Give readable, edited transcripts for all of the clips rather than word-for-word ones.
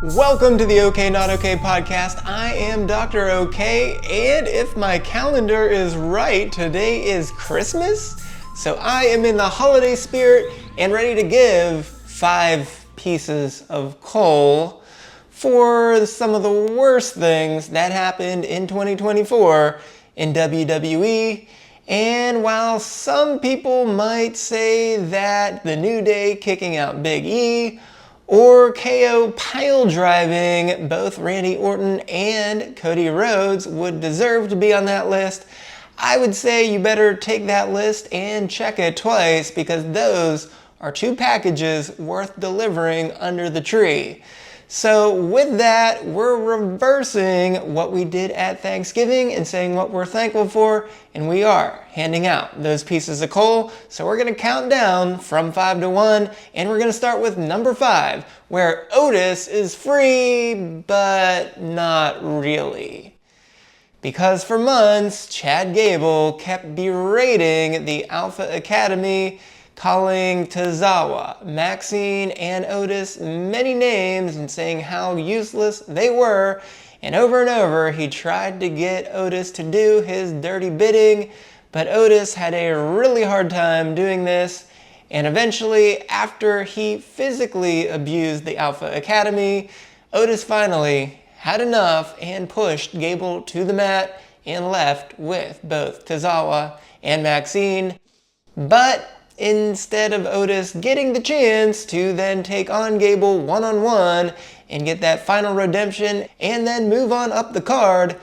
Welcome to the OK Not OK podcast. I am Dr. OK, and if my calendar is right, today is Christmas. So I am in the holiday spirit and ready to give 5 pieces of coal for some of the worst things that happened in 2024 in WWE. And while some people might say that the New Day kicking out Big E or KO pile driving both Randy Orton and Cody Rhodes would deserve to be on that list, I would say you better take that list and check it twice, because those are 2 packages worth delivering under the tree. So with that, we're reversing what we did at Thanksgiving and saying what we're thankful for, and we are handing out those pieces of coal. So we're going to count down from 5 to 1, and we're going to start with number 5, where Otis is free, but not really. Because for months, Chad Gable kept berating the Alpha Academy, calling Tozawa, Maxine, and Otis many names and saying how useless they were. And over he tried to get Otis to do his dirty bidding, but Otis had a really hard time doing this. And eventually, after he physically abused the Alpha Academy, Otis finally had enough and pushed Gable to the mat and left with both Tozawa and Maxine. But instead of Otis getting the chance to then take on Gable one-on-one and get that final redemption and then move on up the card,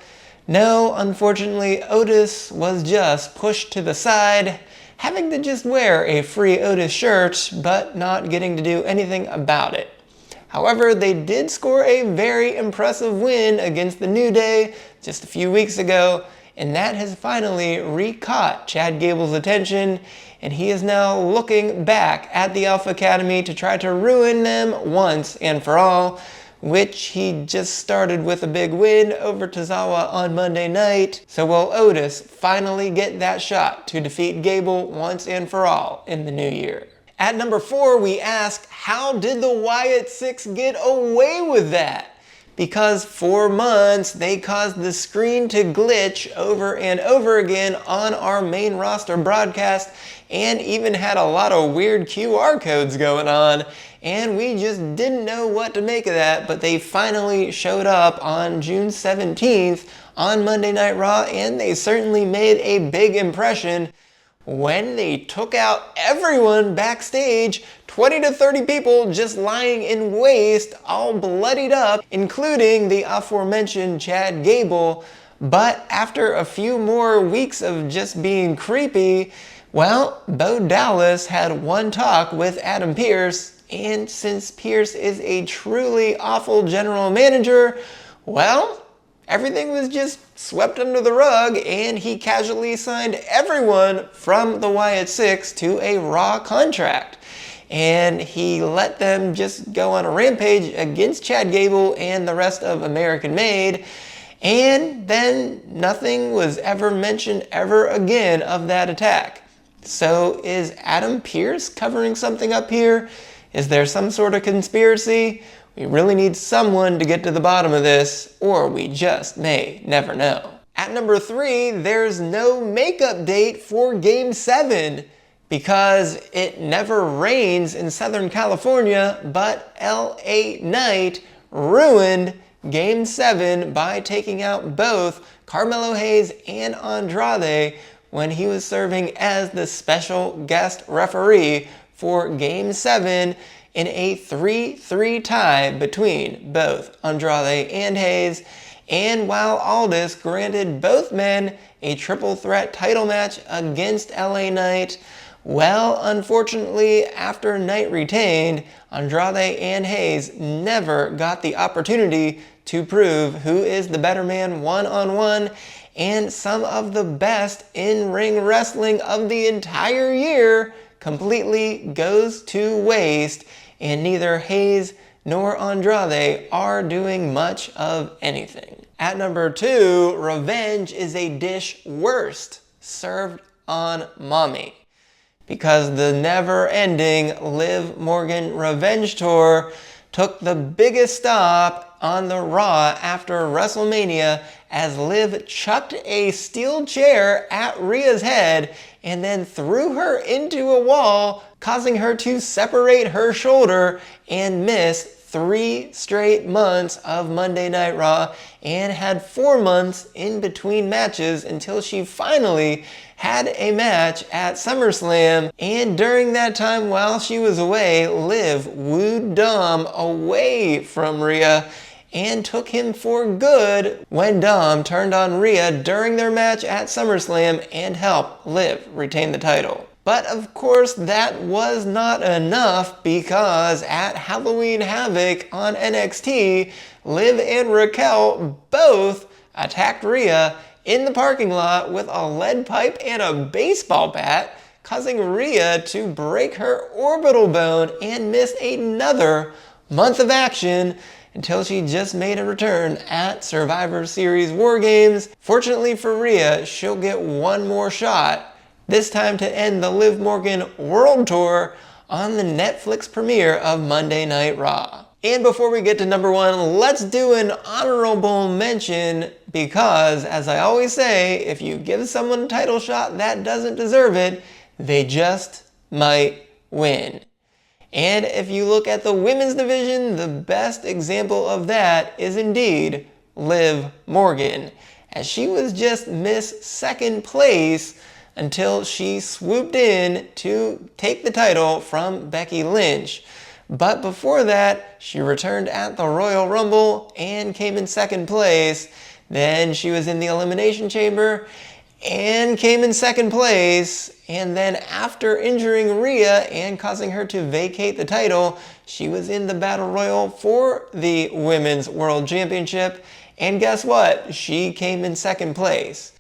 no, unfortunately, Otis was just pushed to the side, having to just wear a free Otis shirt, but not getting to do anything about it. However, they did score a very impressive win against the New Day just a few weeks ago, and that has finally re-caught Chad Gable's attention, and he is now looking back at the Alpha Academy to try to ruin them once and for all, which he just started with a big win over Tozawa on Monday night. So will Otis finally get that shot to defeat Gable once and for all in the new year? At number 4, we ask, how did the Wyatt Six get away with that? Because for months, they caused the screen to glitch over and over again on our main roster broadcast, and even had a lot of weird QR codes going on, and we just didn't know what to make of that. But they finally showed up on June 17th on Monday Night Raw, and they certainly made a big impression when they took out everyone backstage, 20 to 30 people just lying in waste, all bloodied up, including the aforementioned Chad Gable. But after a few more weeks of just being creepy, well, Bo Dallas had one talk with Adam Pearce, and since Pearce is a truly awful general manager, well, everything was just swept under the rug, and he casually signed everyone from the Wyatt Six to a Raw contract. And he let them just go on a rampage against Chad Gable and the rest of American Made. And then nothing was ever mentioned ever again of that attack. So is Adam Pearce covering something up here? Is there some sort of conspiracy? We really need someone to get to the bottom of this, or we just may never know. At number 3, there's no makeup date for Game 7 because it never rains in Southern California, but LA Knight ruined Game 7 by taking out both Carmelo Hayes and Andrade when he was serving as the special guest referee for Game 7 in a 3-3 tie between both Andrade and Hayes. And while Aldis granted both men a triple threat title match against LA Knight, well, unfortunately, after Knight retained, Andrade and Hayes never got the opportunity to prove who is the better man one-on-one, and some of the best in-ring wrestling of the entire year completely goes to waste, and neither Hayes nor Andrade are doing much of anything. At number 2, revenge is a dish worst served on mommy. Because the never-ending Liv Morgan Revenge Tour took the biggest stop on the Raw after WrestleMania as Liv chucked a steel chair at Rhea's head and then threw her into a wall, causing her to separate her shoulder and miss 3 straight months of Monday Night Raw, and had 4 months in between matches until she finally had a match at SummerSlam. And during that time, while she was away, Liv wooed Dom away from Rhea and took him for good when Dom turned on Rhea during their match at SummerSlam and helped Liv retain the title. But of course that was not enough, because at Halloween Havoc on NXT, Liv and Raquel both attacked Rhea in the parking lot with a lead pipe and a baseball bat, causing Rhea to break her orbital bone and miss another month of action until she just made a return at Survivor Series War Games. Fortunately for Rhea, she'll get one more shot, this time to end the Liv Morgan World Tour on the Netflix premiere of Monday Night Raw. And before we get to number 1, let's do an honorable mention, because as I always say, if you give someone a title shot that doesn't deserve it, they just might win. And if you look at the women's division, the best example of that is indeed Liv Morgan, as she was just Miss Second Place until she swooped in to take the title from Becky Lynch. But before that, she returned at the Royal Rumble and came in second place. Then she was in the Elimination Chamber and came in second place. And then after injuring Rhea and causing her to vacate the title, she was in the Battle Royal for the Women's World Championship. And guess what? She came in second place.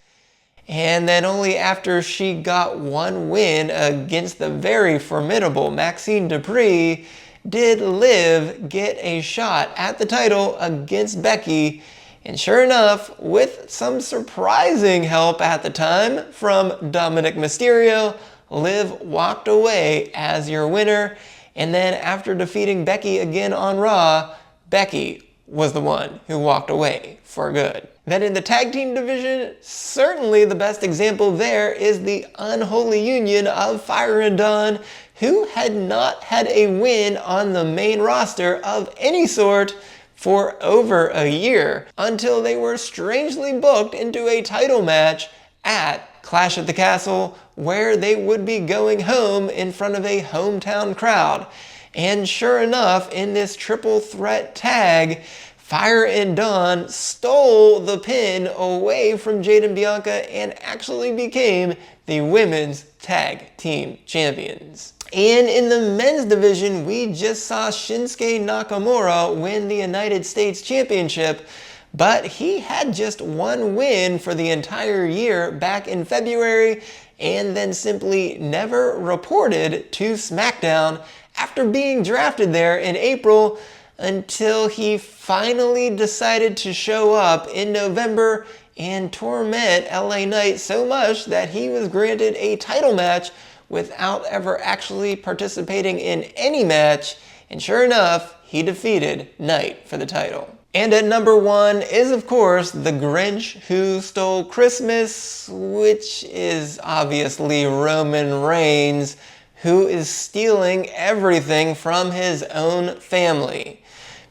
And then only after she got one win against the very formidable Maxine Dupree did Liv get a shot at the title against Becky. And sure enough, with some surprising help at the time from Dominic Mysterio, Liv walked away as your winner. And then after defeating Becky again on Raw, Becky was the one who walked away for good. Then in the tag team division, certainly the best example there is the unholy union of Fire and Dawn, who had not had a win on the main roster of any sort for over a year, until they were strangely booked into a title match at Clash at the Castle, where they would be going home in front of a hometown crowd. And sure enough, in this triple threat tag, Fire and Dawn stole the pin away from Jade and Bianca and actually became the women's tag team champions. And in the men's division, we just saw Shinsuke Nakamura win the United States Championship, but he had just one win for the entire year back in February, and then simply never reported to SmackDown after being drafted there in April, until he finally decided to show up in November and torment LA Knight so much that he was granted a title match without ever actually participating in any match. And sure enough, he defeated Knight for the title. And at number 1 is, of course, the Grinch who stole Christmas, which is obviously Roman Reigns, who is stealing everything from his own family.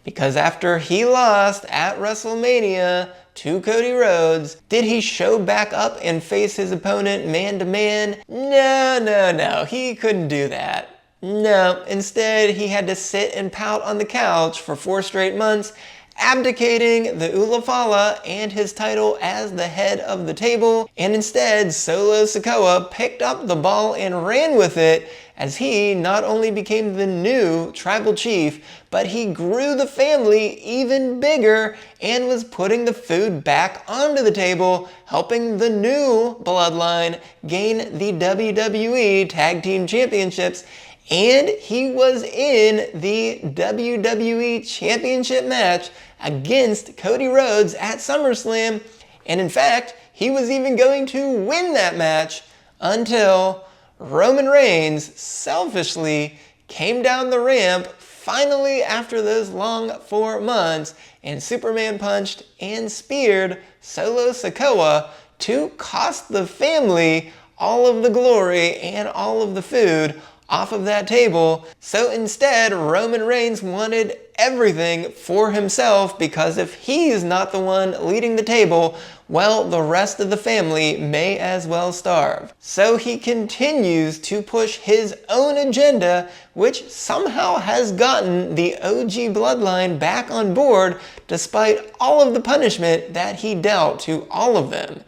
Because after he lost at WrestleMania to Cody Rhodes, did he show back up and face his opponent man-to-man? No, he couldn't do that. No, instead he had to sit and pout on the couch for 4 straight months, abdicating the Ulafala and his title as the head of the table, and instead Solo Sikoa picked up the ball and ran with it, as he not only became the new tribal chief, but he grew the family even bigger and was putting the food back onto the table, helping the new bloodline gain the WWE Tag Team Championships. And he was in the WWE Championship match against Cody Rhodes at SummerSlam. And in fact, he was even going to win that match until Roman Reigns selfishly came down the ramp, finally, after those long 4 months, and Superman punched and speared Solo Sikoa to cost the family all of the glory and all of the food off of that table. So instead, Roman Reigns wanted everything for himself, because if he's not the one leading the table, well, the rest of the family may as well starve. So he continues to push his own agenda, which somehow has gotten the OG bloodline back on board despite all of the punishment that he dealt to all of them.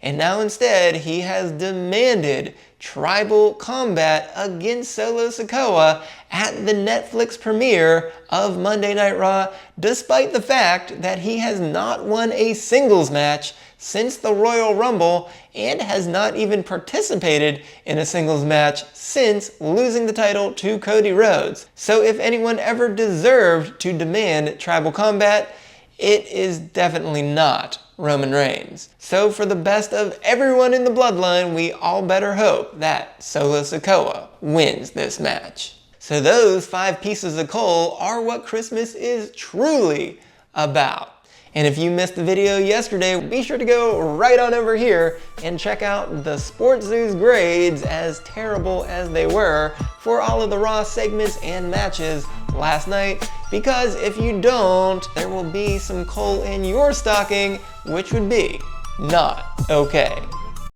And now instead, he has demanded tribal combat against Solo Sikoa at the Netflix premiere of Monday Night Raw, despite the fact that he has not won a singles match since the Royal Rumble and has not even participated in a singles match since losing the title to Cody Rhodes. So if anyone ever deserved to demand tribal combat, it is definitely not Roman Reigns. So for the best of everyone in the bloodline, we all better hope that Solo Sikoa wins this match. So those 5 pieces of coal are what Christmas is truly about. And if you missed the video yesterday, be sure to go right on over here and check out the SportsZu's grades, as terrible as they were, for all of the Raw segments and matches last night, because if you don't, there will be some coal in your stocking, which would be not okay.